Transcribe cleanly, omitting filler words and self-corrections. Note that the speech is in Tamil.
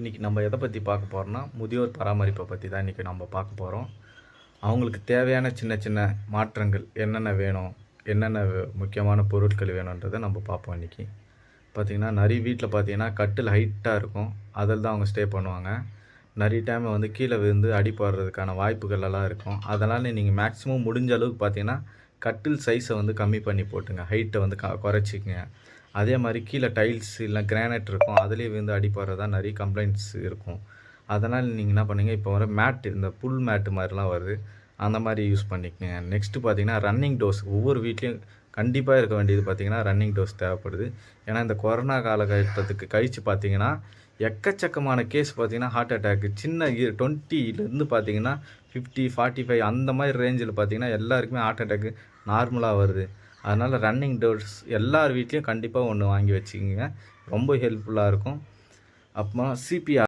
இன்றைக்கி நம்ம எதை பற்றி பார்க்க போகிறோம்னா முதியோர் பராமரிப்பை பற்றி தான் இன்றைக்கி நம்ம பார்க்க போகிறோம். அவங்களுக்கு தேவையான சின்ன சின்ன மாற்றங்கள் என்னென்ன வேணும், என்னென்ன முக்கியமான பொருட்கள் வேணுன்றதை நம்ம பார்ப்போம். இன்றைக்கி பார்த்திங்கன்னா நிறைய வீட்டில் பார்த்திங்கன்னா கட்டில் ஹைட்டாக இருக்கும், அதில் தான் அவங்க ஸ்டே பண்ணுவாங்க. நிறைய டைம் வந்து கீழே விழுந்து அடிப்படுறதுக்கான வாய்ப்புகள் எல்லாம் இருக்கும். அதனால் நீங்கள் மேக்ஸிமம் முடிஞ்ச அளவுக்கு பார்த்திங்கன்னா கட்டில் சைஸை வந்து கம்மி பண்ணி போட்டுங்க, ஹைட்டை வந்து குறைச்சிக்கங்க. அதே மாதிரி கீழே டைல்ஸ் இல்லை கிரானைட் இருக்கும், அதுலேயே வந்து அடிப்படுறதா நிறைய கம்ப்ளைண்ட்ஸ் இருக்கும். அதனால் நீங்கள் என்ன பண்ணுங்க, இப்போ வர மேட்டு, இந்த புல் மேட்டு மாதிரிலாம் வருது, அந்த மாதிரி யூஸ் பண்ணிக்கங்க. நெக்ஸ்ட்டு பார்த்தீங்கன்னா ரன்னிங் டோஸ் ஒவ்வொரு வீட்லேயும் கண்டிப்பாக இருக்க வேண்டியது பார்த்திங்கன்னா ரன்னிங் டோஸ் தேவைப்படுது. ஏன்னா இந்த கொரோனா காலகட்டத்துக்கு கழித்து பார்த்திங்கன்னா எக்கச்சக்கமான கேஸ் பார்த்திங்கன்னா ஹார்ட் அட்டாக்கு சின்ன 20லேருந்து பார்த்திங்கன்னா 50, 45 அந்த மாதிரி ரேஞ்சில் பார்த்திங்கன்னா எல்லாருக்குமே ஹார்ட் அட்டாக்கு நார்மலாக வருது. அதனால் ரன்னிங் டோர்ஸ் எல்லார் வீட்லேயும் கண்டிப்பாக ஒன்று வாங்கி வச்சுக்கிங்க, ரொம்ப ஹெல்ப்ஃபுல்லாக இருக்கும். அப்புறமா சிபிஆர்